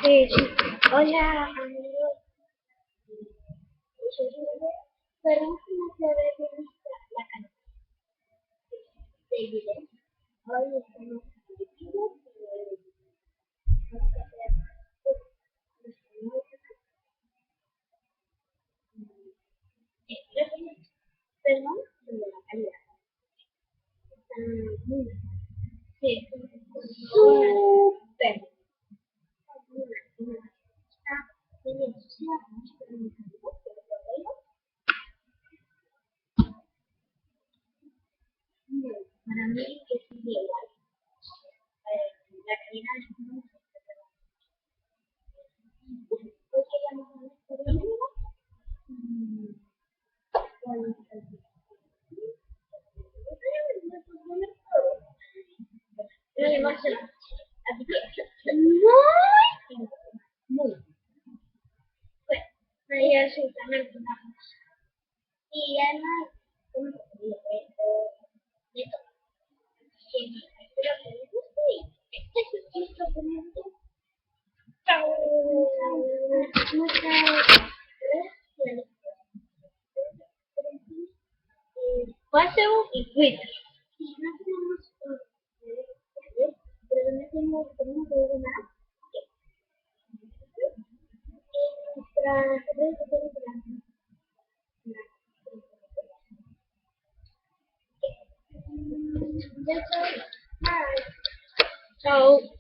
Sí. Hola, amigos. Yo soy Julia. Esperamos que nos vean la canción de video. Hoy estamos contigo. Vamos a hacer perdón de la calidad. Está muy bien. Sí, súper. Está bien ensuciada. Para mí es igual. La calidad es muy así que muy bueno, María absolutamente nada. Y además, como de todo. Espero que les guste y este es nuestro momento. Chao. Muchas gracias. WhatsApp y Twitter. Y no tenemos pero no tenemos nada. Nuestras redes sociales